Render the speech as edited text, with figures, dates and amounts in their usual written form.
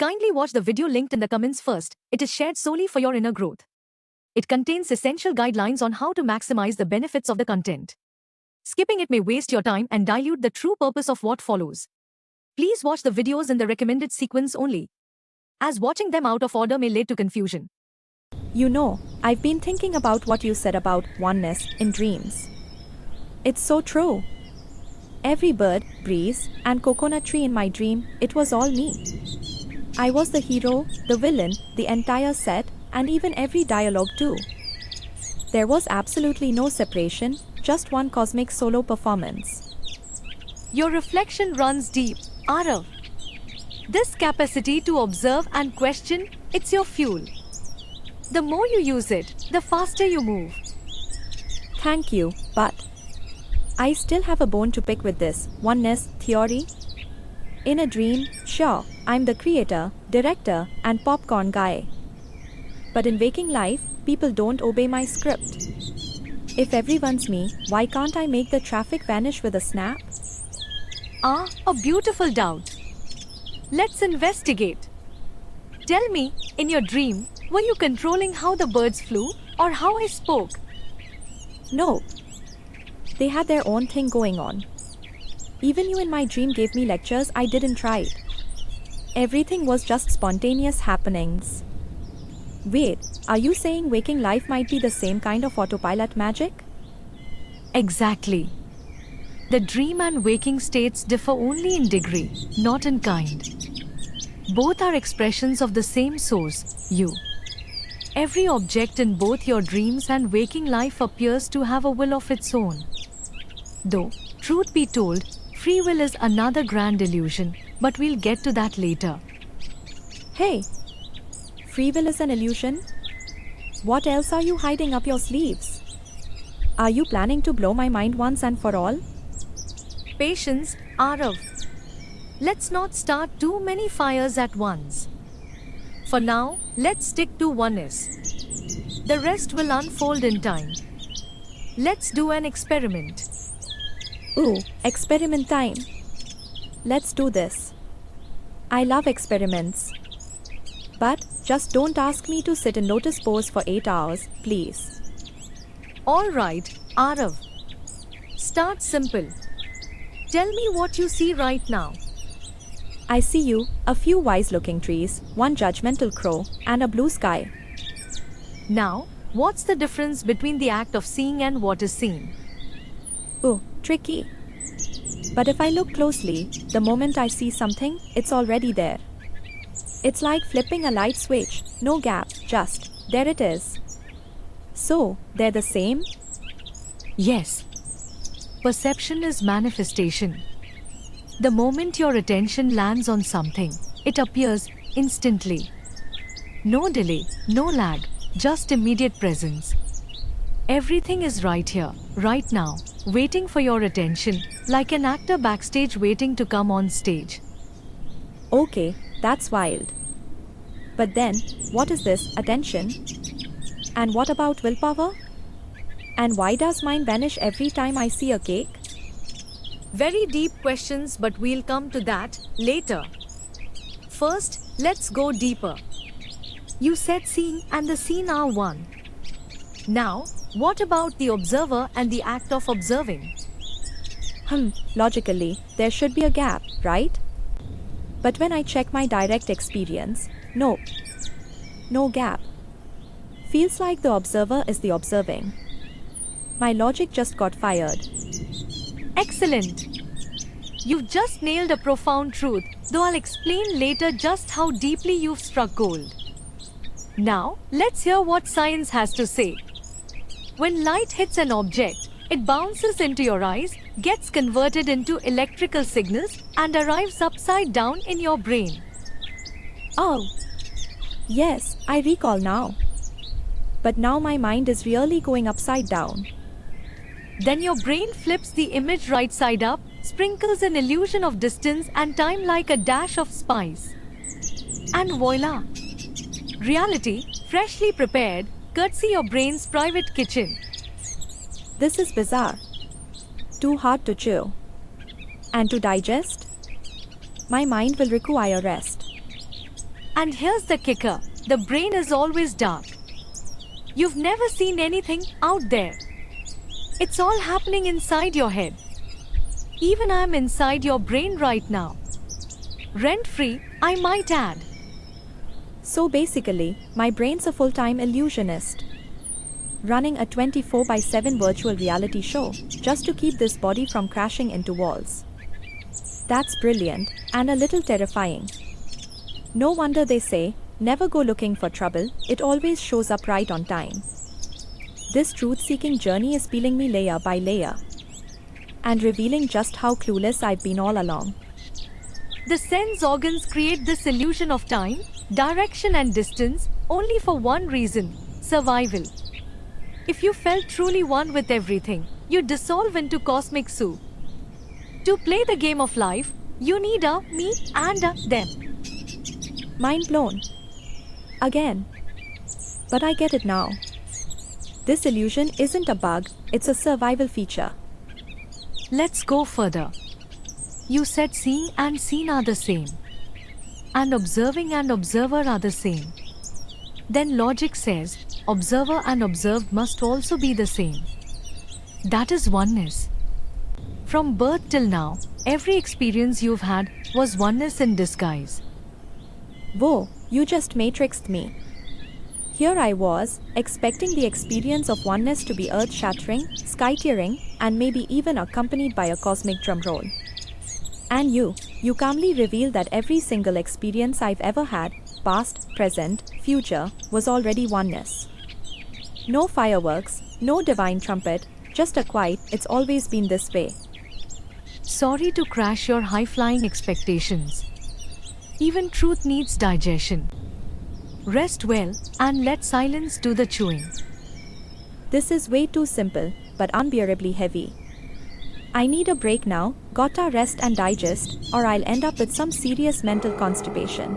Kindly watch the video linked in the comments first. It is shared solely for your inner growth. It contains essential guidelines on how to maximize the benefits of the content. Skipping it may waste your time and dilute the true purpose of what follows. Please watch the videos in the recommended sequence only, as watching them out of order may lead to confusion. You know, I've been thinking about what you said about oneness in dreams. It's so true. Every bird, breeze, and coconut tree in my dream, it was all me. I was the hero, the villain, the entire set, and even every dialogue too. There was absolutely no separation, just one cosmic solo performance. Your reflection runs deep, Arav. This capacity to observe and question, it's your fuel. The more you use it, the faster you move. Thank you, but I still have a bone to pick with this oneness theory. In a dream, sure, I'm the creator, director, and popcorn guy. But in waking life, people don't obey my script. If everyone's me, why can't I make the traffic vanish with a snap? Ah, a beautiful doubt. Let's investigate. Tell me, in your dream, were you controlling how the birds flew or how I spoke? No. They had their own thing going on. Even you in my dream gave me lectures I didn't write. Everything was just spontaneous happenings. Wait, are you saying waking life might be the same kind of autopilot magic? Exactly. The dream and waking states differ only in degree, not in kind. Both are expressions of the same source, you. Every object in both your dreams and waking life appears to have a will of its own. Though, truth be told, free will is another grand illusion, but we'll get to that later. Hey! Free will is an illusion? What else are you hiding up your sleeves? Are you planning to blow my mind once and for all? Patience, Arav. Let's not start too many fires at once. For now, let's stick to oneness. The rest will unfold in time. Let's do an experiment. Ooh, experiment time. Let's do this. I love experiments. But just don't ask me to sit in lotus pose for 8 hours, please. Alright, Arav. Start simple. Tell me what you see right now. I see you, a few wise-looking trees, one judgmental crow, and a blue sky. Now, what's the difference between the act of seeing and what is seen? Ooh, tricky. But if I look closely, the moment I see something, it's already there. It's like flipping a light switch, no gap, just, there it is. So, they're the same? Yes. Perception is manifestation. The moment your attention lands on something, it appears instantly. No delay, no lag, just immediate presence. Everything is right here, right now, waiting for your attention, like an actor backstage waiting to come on stage. Okay, that's wild. But then, what is this attention? And what about willpower? And why does mine vanish every time I see a cake? Very deep questions, but we'll come to that later. First, let's go deeper. You said seeing and the seen are one. Now, what about the observer and the act of observing? Logically, there should be a gap, right? But when I check my direct experience, nope. No gap. Feels like the observer is the observing. My logic just got fired. Excellent. You've just nailed a profound truth, though I'll explain later just how deeply you've struck gold. Now, let's hear what science has to say. When light hits an object, it bounces into your eyes, gets converted into electrical signals, and arrives upside down in your brain. Oh. Yes, I recall now. But now my mind is really going upside down. Then your brain flips the image right side up, sprinkles an illusion of distance and time like a dash of spice. And voila! Reality, freshly prepared, courtesy your brain's private kitchen. This is bizarre. Too hard to chew. And to digest? My mind will require rest. And here's the kicker, the brain is always dark. You've never seen anything out there. It's all happening inside your head. Even I'm inside your brain right now. Rent-free, I might add. So basically, my brain's a full-time illusionist, running a 24/7 virtual reality show just to keep this body from crashing into walls. That's brilliant and a little terrifying. No wonder they say, never go looking for trouble, it always shows up right on time. This truth-seeking journey is peeling me layer by layer and revealing just how clueless I've been all along. The sense organs create this illusion of time, direction and distance only for one reason, survival. If you felt truly one with everything, you dissolve into cosmic soup. To play the game of life, you need a me and a them. Mind blown. Again. But I get it now. This illusion isn't a bug, it's a survival feature. Let's go further. You said seeing and seen are the same. And observing and observer are the same. Then logic says, observer and observed must also be the same. That is oneness. From birth till now, every experience you've had was oneness in disguise. Whoa, you just matrixed me. Here I was, expecting the experience of oneness to be earth-shattering, sky-tearing, and maybe even accompanied by a cosmic drum roll. And you calmly reveal that every single experience I've ever had, past, present, future, was already oneness. No fireworks, no divine trumpet, just a quiet, it's always been this way. Sorry to crash your high-flying expectations. Even truth needs digestion. Rest well and let silence do the chewing. This is way too simple, but unbearably heavy. I need a break now, gotta rest and digest, or I'll end up with some serious mental constipation.